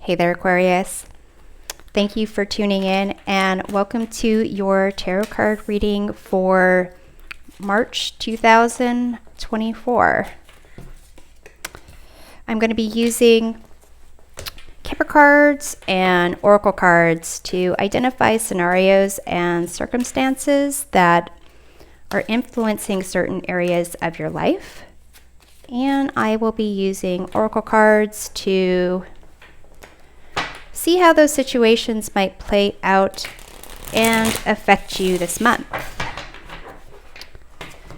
Hey there, Aquarius. Thank you for tuning in and welcome to your tarot card reading for March 2024. I'm going to be using Kipper cards and Oracle cards to identify scenarios and circumstances that are influencing certain areas of your life. And I will be using Oracle cards to see how those situations might play out and affect you this month.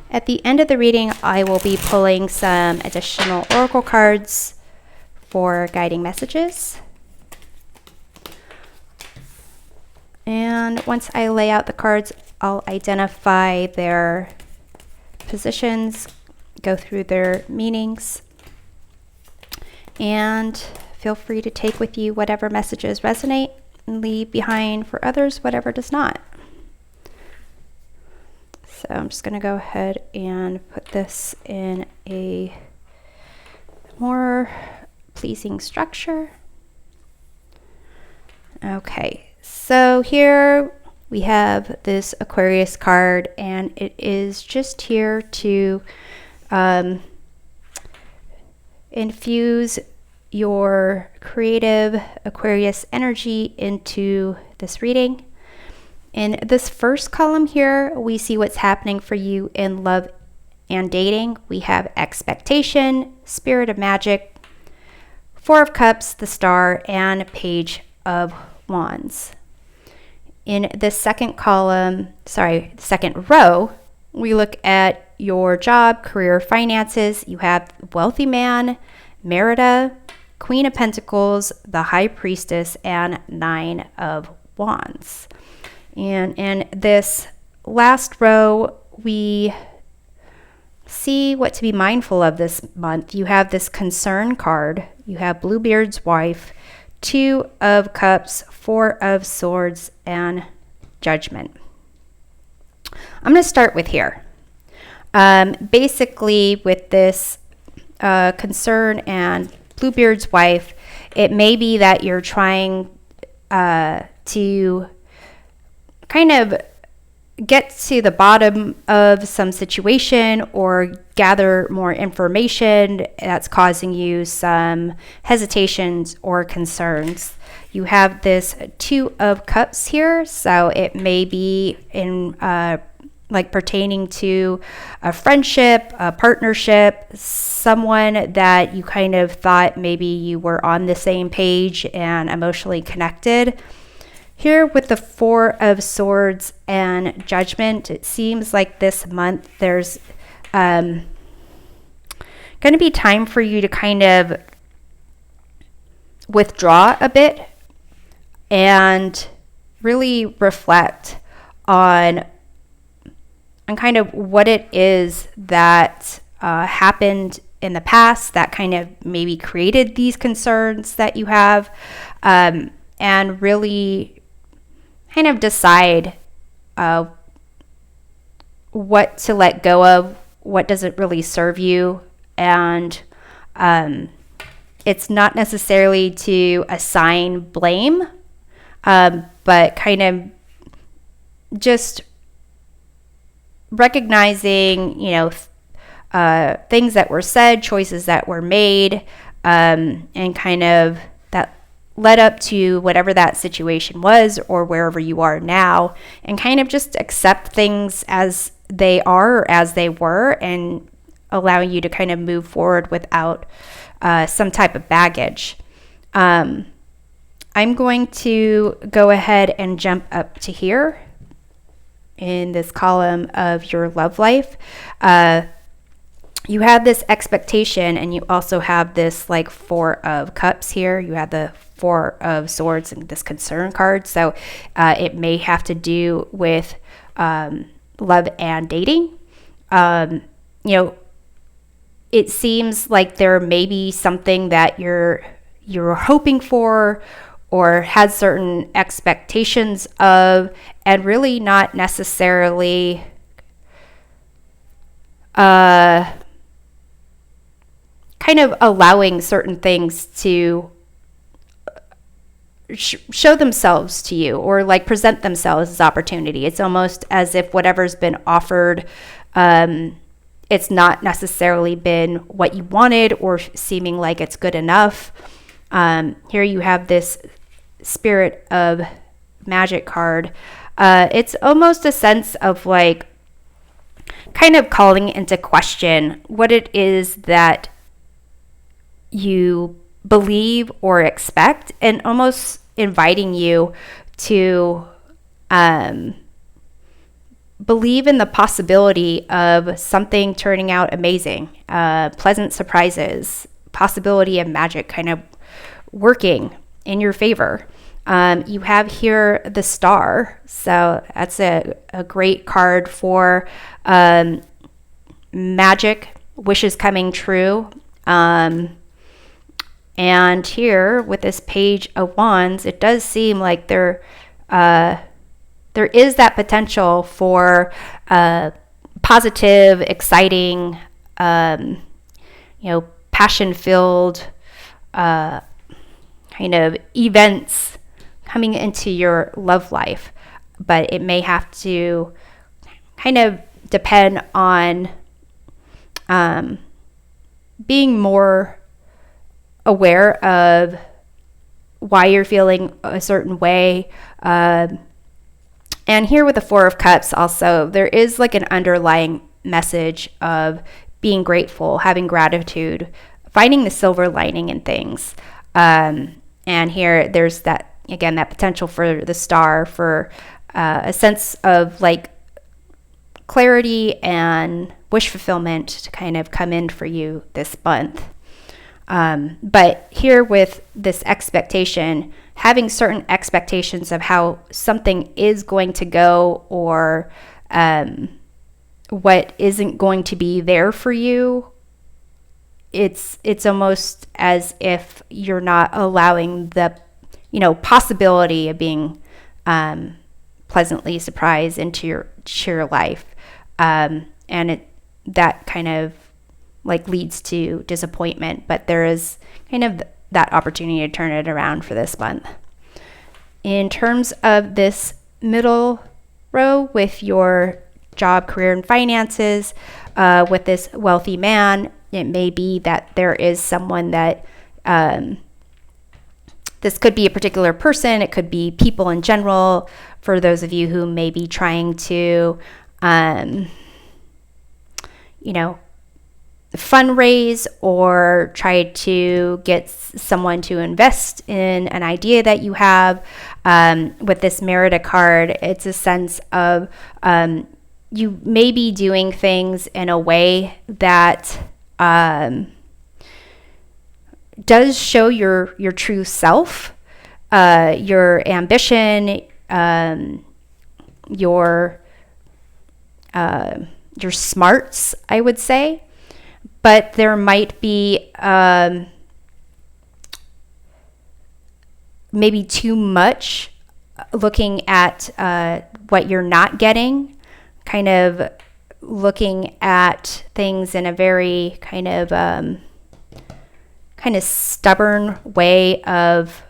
At the end of the reading, I will be pulling some additional Oracle cards for guiding messages. And once I lay out the cards, I'll identify their positions, go through their meanings, and feel free to take with you whatever messages resonate and leave behind for others whatever does not. So I'm just going to go ahead and put this in a more pleasing structure. Okay, so here we have this Aquarius card, and it is just here to infuse your creative Aquarius energy into this reading. In this first column here, we see what's happening for you in love and dating. We have expectation, spirit of magic, Four of Cups, the Star, and Page of Wands. In the second column, the second row, we look at your job, career, finances. You have wealthy man, Merida, Queen of Pentacles, the High Priestess, and Nine of Wands. And in this last row, we see what to be mindful of this month. You have this concern card. You have Bluebeard's wife, Two of Cups, Four of Swords, and Judgment. I'm going to start with here. Basically, with this concern and Bluebeard's wife, it may be that you're trying to kind of get to the bottom of some situation or gather more information that's causing you some hesitations or concerns. You have this Two of Cups here, so it may be in like pertaining to a friendship, a partnership, someone that you kind of thought maybe you were on the same page and emotionally connected. Here with the Four of Swords and Judgment, it seems like this month there's going to be time for you to kind of withdraw a bit and really reflect on kind of what it is that happened in the past that kind of maybe created these concerns that you have, and really kind of decide what to let go of, what doesn't really serve you. And it's not necessarily to assign blame, but kind of just recognizing, things that were said, choices that were made, and kind of that led up to whatever that situation was or wherever you are now, and kind of just accept things as they are or as they were, and allow you to kind of move forward without some type of baggage. I'm going to go ahead and jump up to here in this column of your love life. You have this expectation, and you also have this like Four of Cups here. You have the Four of Swords and this concern card. So it may have to do with love and dating. It seems like there may be something that you're hoping for or had certain expectations of, and really not necessarily kind of allowing certain things to show themselves to you, or like present themselves as opportunity. It's almost as if whatever's been offered, it's not necessarily been what you wanted or seeming like it's good enough. Here you have this Spirit of Magic card. It's almost a sense of like kind of calling into question what it is that you believe or expect, and almost inviting you to believe in the possibility of something turning out amazing, pleasant surprises, possibility of magic kind of working in your favor. You have here the Star, so that's a great card for magic, wishes coming true. And here with this Page of Wands, it does seem like there is that potential for positive, exciting, passion-filled kind of events coming into your love life. But it may have to kind of depend on being more aware of why you're feeling a certain way. And here with the Four of Cups also, there is like an underlying message of being grateful, having gratitude, finding the silver lining in things. And here there's that, again, that potential for the Star, for a sense of like clarity and wish fulfillment to kind of come in for you this month. But here with this expectation, having certain expectations of how something is going to go, or what isn't going to be there for you, it's almost as if you're not allowing the possibility of being pleasantly surprised into your life, and that kind of like leads to disappointment. But there is kind of that opportunity to turn it around for this month. In terms of this middle row with your job, career, and finances, with this wealthy man, it may be that there is someone that this could be a particular person, it could be people in general, for those of you who may be trying to fundraise or try to get someone to invest in an idea that you have. With this Merida card, it's a sense of you may be doing things in a way that does show your true self, your ambition, your smarts, I would say. But there might be maybe too much looking at what you're not getting, kind of looking at things in a very kind of stubborn way of,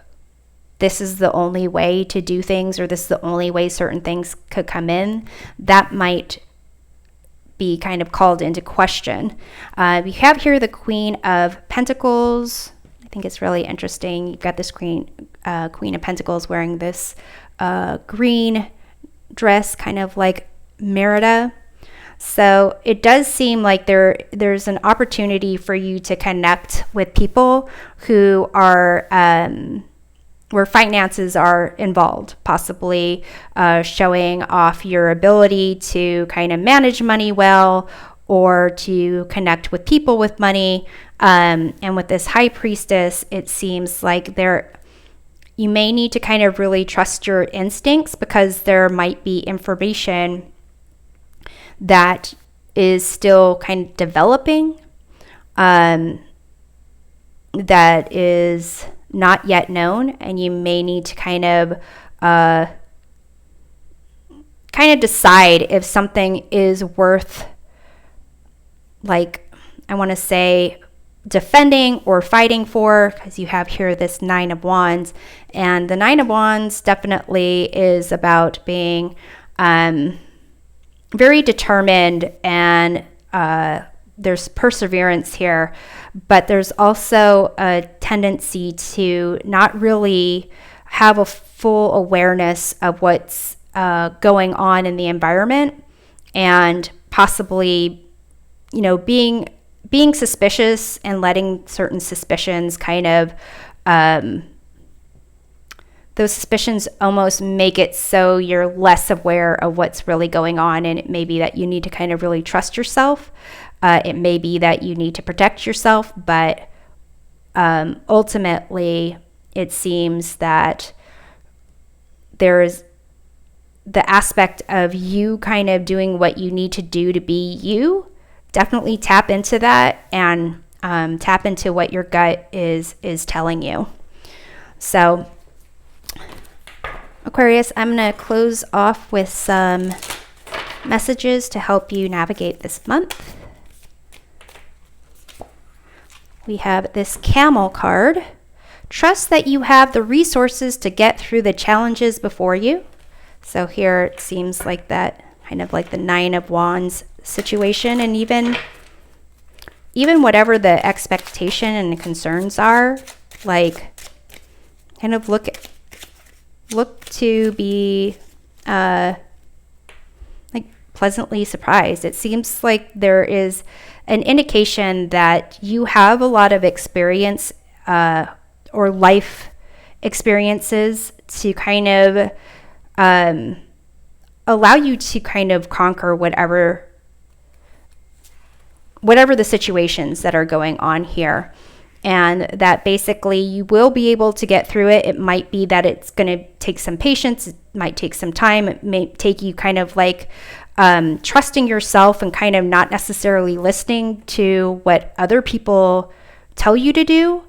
this is the only way to do things, or this is the only way certain things could come in. That might be kind of called into question. We have here the Queen of Pentacles. I think it's really interesting. You've got this Queen of Pentacles wearing this green dress, kind of like Merida. So it does seem like there's an opportunity for you to connect with people who are where finances are involved, possibly showing off your ability to kind of manage money well, or to connect with people with money. And with this High Priestess, it seems like you may need to kind of really trust your instincts, because there might be information that is still kind of developing, that is not yet known, and you may need to kind of decide if something is worth, like, I want to say, defending or fighting for, because you have here this Nine of Wands, and the Nine of Wands definitely is about being very determined, and there's perseverance here, but there's also a tendency to not really have a full awareness of what's going on in the environment, and possibly, you know, being suspicious and letting certain suspicions kind of, those suspicions almost make it so you're less aware of what's really going on. And it may be that you need to kind of really trust yourself. It may be that you need to protect yourself, but ultimately it seems that there's the aspect of you kind of doing what you need to do to be you. Definitely tap into that, and tap into what your gut is telling you. So Aquarius, I'm going to close off with some messages to help you navigate this month. We have this Camel card. Trust that you have the resources to get through the challenges before you. So here it seems like that kind of like the Nine of Wands situation, and even whatever the expectation and concerns are, like kind of look to be like pleasantly surprised. It seems like there is an indication that you have a lot of experience or life experiences to kind of allow you to kind of conquer whatever the situations that are going on here, and that basically you will be able to get through it. It might be that it's going to take some patience. It might take some time. It may take you kind of like trusting yourself and kind of not necessarily listening to what other people tell you to do.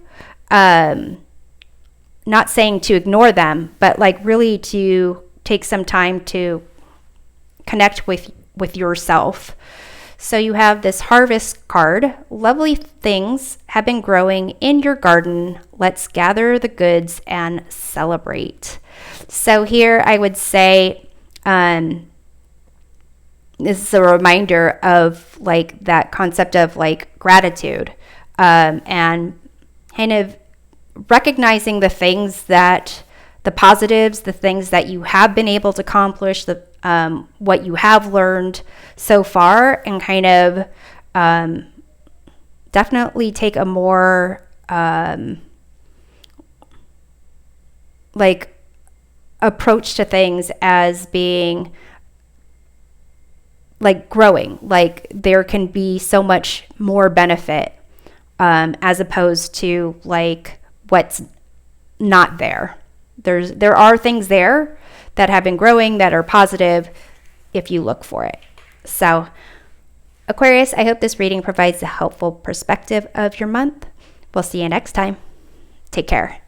Not saying to ignore them, but like really to take some time to connect with yourself. So you have this Harvest card. Lovely things have been growing in your garden. Let's gather the goods and celebrate. So here I would say this is a reminder of like that concept of like gratitude, and kind of recognizing the things that the positives, the things that you have been able to accomplish, what you have learned so far, and kind of definitely take a more like approach to things as being like growing. Like there can be so much more benefit as opposed to like what's not there. There are things there that have been growing that are positive if you look for it. So Aquarius, I hope this reading provides a helpful perspective of your month. We'll see you next time. Take care.